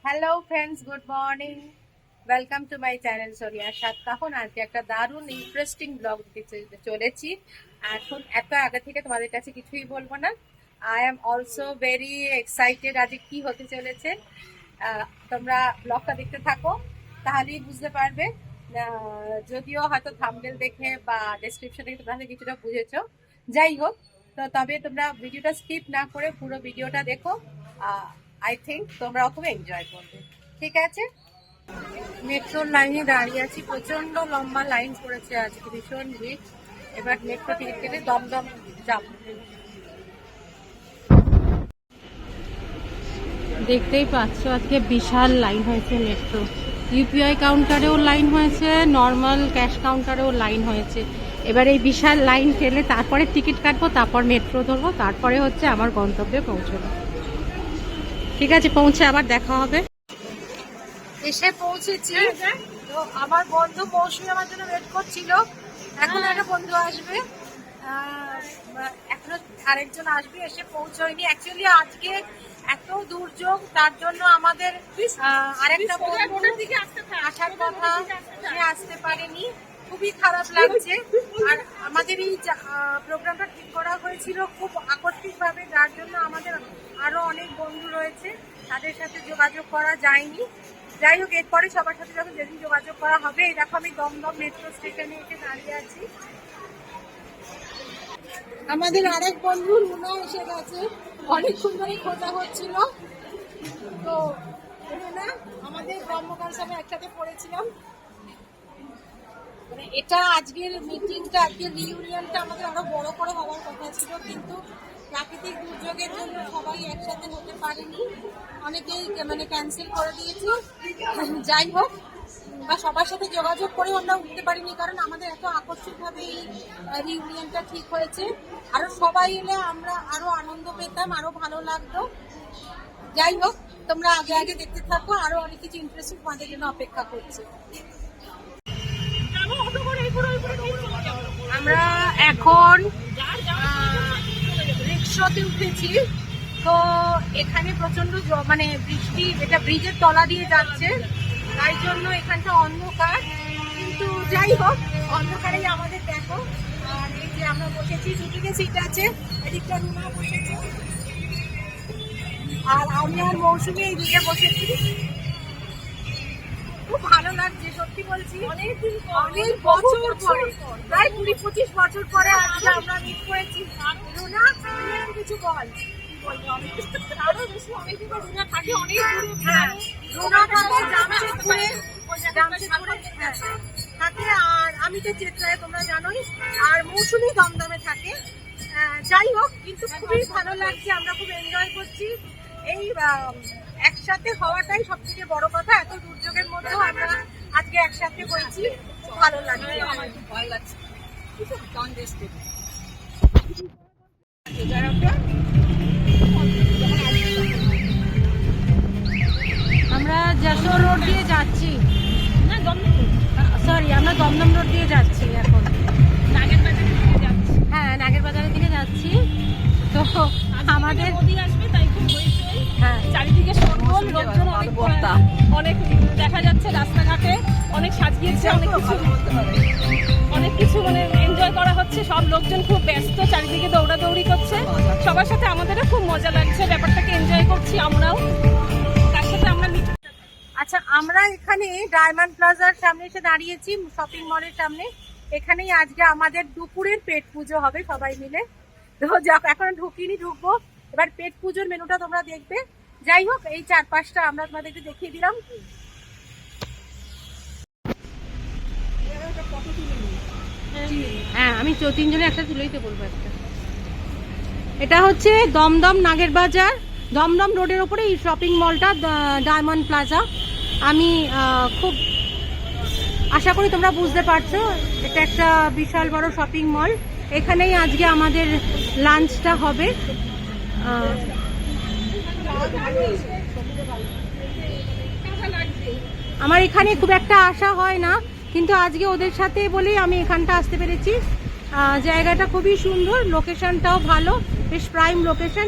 Hello friends, good morning. Welcome to my channel Sonia সাত। তখন আজকে একটা দারুণ ইন্টারেস্টিং ব্লগ দিতে চলেছি। এখন এত আগে থেকে তোমাদের কাছে কিছুই বলবো না। I am also very excited আজকে কি হতে চলেছে। তোমরা ব্লগটা দেখতে থাকো, তাহলেই বুঝতে পারবে। যদিও হয়তো থাম্বনেল দেখে বা ডেসক্রিপশন দেখে তোমরা হয়তো কিছুটা বুঝেছো। যাই হোক, তো তবে তোমরা ভিডিওটা স্কিপ না করে পুরো ভিডিওটা দেখো। আই থিঙ্ক তোমরাও খুব এনজয় করবে। ঠিক আছে, মেট্রোর লাইনে দাঁড়িয়ে আছি। প্রচন্ড লম্বা লাইন পড়েছে আজকে, ভীষণ ভিড়। এবার মেট্রো টিকিট কেটে দমদম যাব। দেখতেই পাচ্ছ আজকে বিশাল লাইন হয়েছে মেট্রো। ইউপিআই কাউন্টারেও লাইন হয়েছে, নর্মাল ক্যাশ কাউন্টারেও লাইন হয়েছে। এবার এই বিশাল লাইন ঠেলে তারপরে টিকিট কাটবো, তারপর মেট্রো ধরবো, তারপরে হচ্ছে আমার গন্তব্যে পৌঁছবো। ঠিক আছে, পৌঁছে আবার দেখা হবে। এসে পৌঁছেছি। তো আমার বন্ধু মৌসুমী আমার জন্য ওয়েট করছিল। এখন একটা বন্ধু আসবে, এখনো আরেকজন আসবে, এসে পৌঁছয়নি। অ্যাকচুয়ালি আজকে এত দুর্যোগ, তার জন্য আমাদের আরেকটা বন্ধু আসার কথা, সে আসতে পারেনি। খুবই খারাপ লাগছে। আর আমাদের এই প্রোগ্রামটা ঠিক করা হয়েছিল খুব আকস্মিক ভাবে, যার জন্য আমাদের আরো অনেক বন্ধু রয়েছে, তাদের সাথে যোগাযোগ করা যায়নি। যাই হোক, এরপরে সবার সাথে যখন যেদিন যোগাযোগ করা হবে। এই দেখো, আমি দমদম মেট্রো স্টেশনে এসে দাঁড়িয়ে আছি। আমাদের আরেক বন্ধু রুনা এসে গেছে, অনেকক্ষণ ধরে খোঁজা হচ্ছিল। তো রুনা, আমাদের ব্রহ্মকাল সবাই একসাথে পড়েছিলাম। মানে এটা আজকের মিটিংটা, আজকের রিউনিয়নটা আমাদের আরো বড় করে হওয়ার কথা ছিল, কিন্তু প্রাকৃতিক দুর্যোগের জন্য সবাই একসাথে হতে পারেনি। অনেকেই মানে ক্যান্সেল করে দিয়েছে। যাই হোক, বা সবার সাথে যোগাযোগ করে আমরা উঠতে পারিনি, কারণ আমাদের এত আকস্মিকভাবে এই রিউনিয়নটা ঠিক হয়েছে। আরো সবাই এলে আমরা আরো আনন্দ পেতাম, আরো ভালো লাগতো। যাই হোক, তোমরা আগে আগে দেখতে থাকো, আরো অনেক কিছু ইন্টারেস্টিং তোমাদের জন্য অপেক্ষা করছে। আমরা এখন রিক্সাতে উঠেছি। তো এখানে প্রচন্ড মানে বৃষ্টি, এটা ব্রিজের তলা দিয়ে যাচ্ছে, তাই জন্য এখানটা অন্ধকার। কিন্তু যাই হোক, অন্ধকারেই আমাদের দেখো। আর এই যে আমরা বসেছি, দুদিকে সিট আছে, এদিকটা রুনা বসেছে, আর আমি আর মৌসুমী এইদিকে বসেছি। খুব ভালো লাগছে, সত্যি বলছি। অনেক বছর পরে, প্রায় 20-25 বছর পরে আজকে আমরা মিট করেছি। রুনা, কিছু বল। আরো বেশি অনেকদিন রুনা থাকে অনেক দূরে। হ্যাঁ, রুনা থাকে জামশেদপুরে থাকে, আর আমি তো চেতলায়, তোমরা জানোই। আর মৌসুমী দমদমে থাকে। যাই হোক, কিন্তু খুবই ভালো লাগছে, আমরা খুব এনজয় করছি। এই একসাথে হওয়াটাই সব থেকে বড় কথা। এত দুর্যোগের মধ্যেও আমরা আজকে একসাথে হয়েছি, ভালো লাগছে। আমার খুব ভয় লাগছে। আমরা যশোর রোড দিয়ে যাচ্ছি, সরি, আমরা দমদম রোড দিয়ে যাচ্ছি এখন। হ্যাঁ, নাগের বাজারের দিকে যাচ্ছি। তো আমাদের আসবে, তাই খুব হইচই। হ্যাঁ, চারিদিকে সরগোল, লোকজন অনেক দেখা যাচ্ছে রাস্তাঘাটে, অনেক সাজিয়েছে, অনেক কিছু মানে এনজয় করা হচ্ছে। সব লোকজন খুব ব্যস্ত, চারিদিকে দৌড়াদৌড়ি করছে। সবার সাথে আমাদেরও খুব মজা লাগছে, ব্যাপারটাকে এনজয় করছি আমরাও। তার সাথে আমরা আচ্ছা, আমরা এখানে ডায়মন্ড প্লাজার সামনে এসে দাঁড়িয়েছি, শপিং মলের সামনে। এখানেই আজকে আমাদের দুপুরের পেট পুজো হবে সবাই মিলে। তো এখন ঢুকিনি, ঢুকবো। এবার পেট পুজোর মেনুটা তোমরা দেখবে। যাই হোক, এই চারপাশটা আমরা তোমাদেরকে দেখিয়ে দিলাম। হ্যাঁ, আমি 3 জনে একটা তুলেই তো বলবো একটা। এটা হচ্ছে দমদম নাগের বাজার, দমদম রোডের ওপরে এই শপিং মলটা, ডায়মন্ড প্লাজা। আমি খুব আশা করি তোমরা বুঝতে পারছো, এটা একটা বিশাল বড় শপিং মল। এখানেই আজকে আমাদের লাঞ্চটা হবে। আমার এখানে খুব একটা আশা হয় না, কিন্তু আজকে ওদের সাথে বলেই আমি এখানটা আসতে পেরেছি। জায়গাটা খুবই সুন্দর, লোকেশনটাও ভালো, বেশ প্রাইম লোকেশন।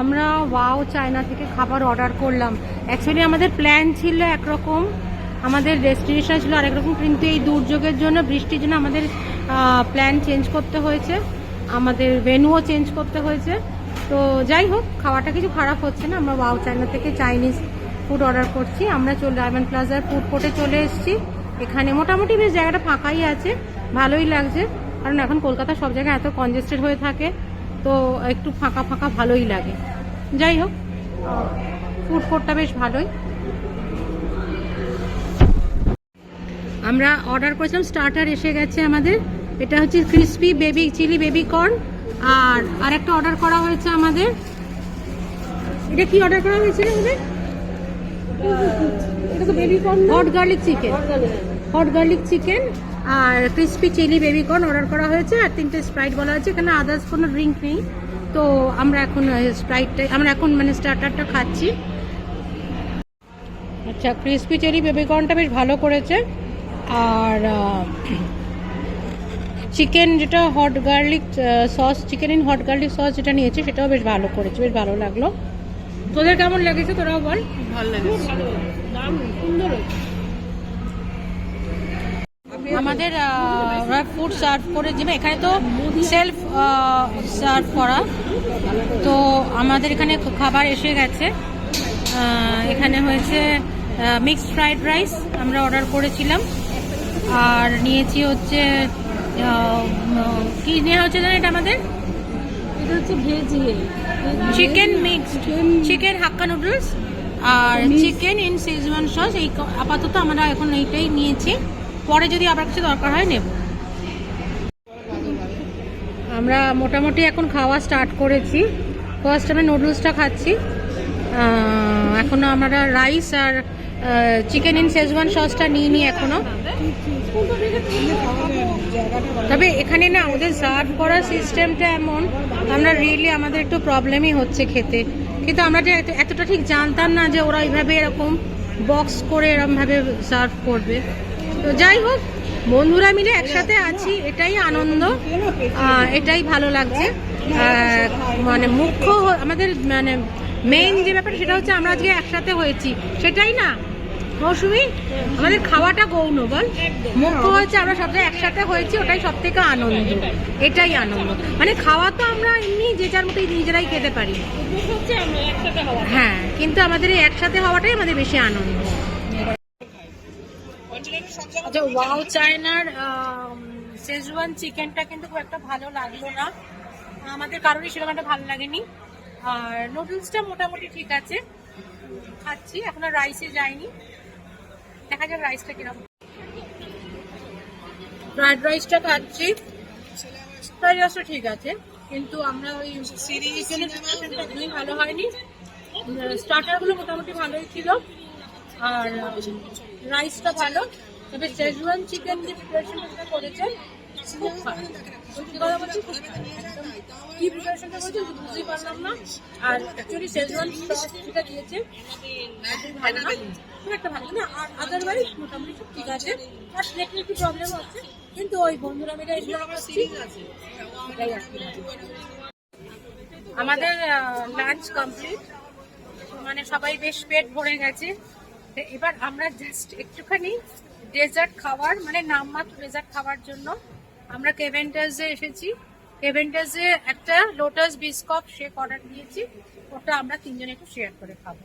আমরা ওয়াও চায়না থেকে খাবার অর্ডার করলাম। অ্যাকচুয়ালি আমাদের প্ল্যান ছিল একরকম, আমাদের ডেস্টিনেশন ছিল আরেক রকম, কিন্তু এই দুর্যোগের জন্য, বৃষ্টির জন্য আমাদের প্ল্যান চেঞ্জ করতে হয়েছে, আমাদের ভেন্যুও চেঞ্জ করতে হয়েছে। তো যাই হোক, খাওয়াটা কিছু খারাপ হচ্ছে না। আমরা ওয়াও চায়না থেকে চাইনিজ ফুড অর্ডার করছি। আমরা ডায়মন্ড প্লাজার ফুড কোর্টে চলে এসেছি। এখানে মোটামুটি বেশ জায়গাটা ফাঁকাই আছে, ভালোই লাগছে, কারণ এখন কলকাতা সব জায়গায় এত কনজেস্টেড হয়ে থাকে, তো একটু ফাঁকা ফাঁকা ভালোই লাগে। যাই হোক, ফুড কোর্টটা বেশ ভালোই। আমরা অর্ডার করেছিলাম, স্টার্টার এসে গেছে আমাদের। এটা হচ্ছে crispy baby chilli baby corn, আর আরেকটা অর্ডার করা হয়েছে আমাদের। এটা কি অর্ডার করা হয়েছিল আমাদের? এটা তো baby corn, hot garlic chicken, hot garlic chicken আর crispy chilli baby corn order করা হয়েছে, আর 3টে স্প্রাইট বলা হয়েছে। এখানে আদার্স কোনো ড্রিঙ্ক নেই, তো আমরা এখন স্প্রাইটটা, আমরা এখন মানে স্টার্টারটা খাচ্ছি। আচ্ছা, ক্রিসপি চিলি বেবি কর্নটা বেশ ভালো করেছে, আর চিকেন যেটা hot garlic sauce, chicken in hot garlic sauce যেটা নিয়েছে সেটাও বেশ ভালো করেছে, বেশ ভালো লাগলো। তোদের কেমন লেগেছে, তোরাও বল। ভালো লেগেছে, সুন্দর। আমাদের ফুড সার্ভ করে দেবে, এখানে তো সেলফ সার্ভ করা, তো আমাদের এখানে খাবার এসে গেছে। এখানে হয়েছে মিক্সড ফ্রাইড রাইস আমরা অর্ডার করেছিলাম, আর নিয়েছি হচ্ছে কি নেওয়া হচ্ছে জানেন এটা আমাদের? এটা হচ্ছে veg chicken mixed, chicken hakka noodles আর চিকেন ইন শেজওয়ান সস। এই আপাতত আমরা এখন এইটাই নিয়েছি, পরে যদি আবার কিছু দরকার হয় নেব। আমরা মোটামুটি এখন খাওয়া স্টার্ট করেছি। ফার্স্ট আমরা নুডলসটা খাচ্ছি, এখনো আমরা রাইস আর চিকেন ইন শেজওয়ান সসটা নিইনি এখনো। তবে এখানে না ওদের সার্ভ করার সিস্টেমটা এমন, আমরা রিয়েলি আমাদের একটু প্রবলেমই হচ্ছে খেতে, কিন্তু আমরা যে এতটা ঠিক জানতাম না যে ওরা এইভাবে এরকম বক্স করে এরকমভাবে সার্ভ করবে। তো যাই হোক, বন্ধুরা মিলে একসাথে আছি, এটাই আনন্দ, এটাই ভালো লাগছে। মানে মুখ্য আমাদের মানে মেইন যে ব্যাপার সেটা হচ্ছে আমরা আজকে একসাথে হয়েছি, সেটাই না মৌসুমি? আমাদের খাওয়াটা গৌণ, বল। মুখ্য হচ্ছে আমরা সব একসাথে হয়েছি, ওটাই সব থেকে আনন্দ, এটাই আনন্দ। মানে খাওয়া তো আমরা এমনি যে যার মতো নিজেরাই খেতে পারি, হ্যাঁ, কিন্তু আমাদের এই একসাথে হওয়াটাই আমাদের বেশি আনন্দ। আচ্ছা, ওয়াও চায়নার শেজওয়ান চিকেনটা কিন্তু খুব একটা ভালো লাগলো না আমাদের, কারোরই সেরকম একটা ভালো লাগেনি। আর নুডলসটা মোটামুটি ঠিক আছে, খাচ্ছি, এখনো রাইসে যায়নি, দেখা যাক রাইসটা কিরকম। ফ্রাইড রাইসটা খাচ্ছি, ফ্রাইড রাইসটা ঠিক আছে, কিন্তু আমরা ওই চিকেনের প্রিপারেশনটা একদমই ভালো হয়নি। স্টার্টারগুলো মোটামুটি ভালোই ছিল, আর রাইসটা ভালো, তবে শেজওয়ান চিকেন যে প্রিপারেশনটা করেছে খুব ভালো। কি প্রিপারেশনটা করেছে বুঝতেই পারলাম না, আর অ্যাকচুয়ালি শেজওয়ান সস যেটা দিয়েছে ভালো না, খুব একটা ভালো না, আর আদারওয়াইজ মোটামুটি সব ঠিক আছে। আর প্লেটের একটু প্রবলেম হচ্ছে, কিন্তু ওই বন্ধুরা মিলে এগুলো ঠিক আছে, এটাই আর কি। আমাদের লাঞ্চ কমপ্লিট, মানে সবাই বেশ পেট ভরে গেছে। এবার আমরা জাস্ট একটুখানি ডেজার্ট খাওয়ার, মানে নামমাত্র ডেজার্ট খাওয়ার জন্য আমরা কেভেন্টাসে এসেছি। কেভেন্টাসে একটা লোটাস বিস্কপ শেক অর্ডার দিয়েছি, ওটা আমরা তিনজনে একটু শেয়ার করে খাবো।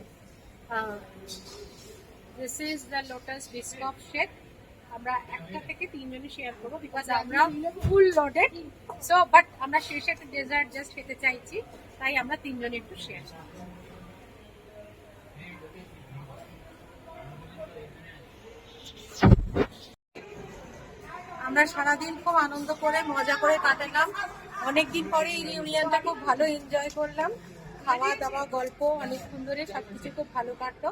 This is the lotus বিস্কপ shake, আমরা একটা থেকে তিনজনে শেয়ার করবো, বিকজ আমরা ফুল লোডেড। সো বাট আমরা শেষে একটা ডেজার্ট জাস্ট খেতে চাইছি, তাই আমরা তিনজনে একটু শেয়ার করবো। আমরা সারাদিন খুব আনন্দ করে মজা করে কাটালাম, অনেকদিন পরে এই ইউনিয়নটা খুব ভালো এনজয় করলাম, খাওয়া দাওয়া গল্প অনেক সুন্দরে সবকিছু খুব ভালো কাটলো।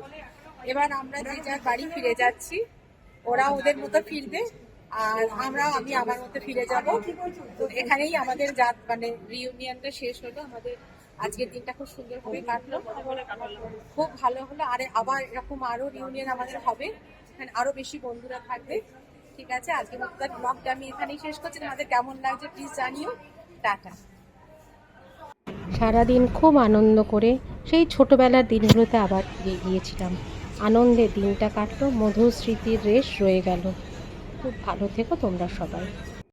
এবার আমরা যে যার বাড়ি ফিরে যাচ্ছি, ওরা ওদের মতো ফিরবে আর আমি আমার মতো ফিরে যাব। তো এখানেই আমাদের মানে রিউনিয়নটা শেষ হলো। আমাদের আজকের দিনটা খুব সুন্দর করে কাটলো, খুব ভালো হলো। আবার এরকম আরো রিউনিয়ন আমাদের হবে, এখানে আরো বেশি বন্ধুরা থাকবে। ঠিক আছে, আজকে ব্লগটা আমি এখানেই শেষ করছি। তোমাদের কেমন লাগছে প্লিজ জানিও। টাটা। সারাদিন খুব আনন্দ করে সেই ছোটোবেলার দিনগুলোতে আবার ফিরে গিয়েছিলাম। আনন্দের দিনটা কাটলো, মধুর স্মৃতির রেশ রয়ে গেল। খুব ভালো থেকো তোমরা সবাই।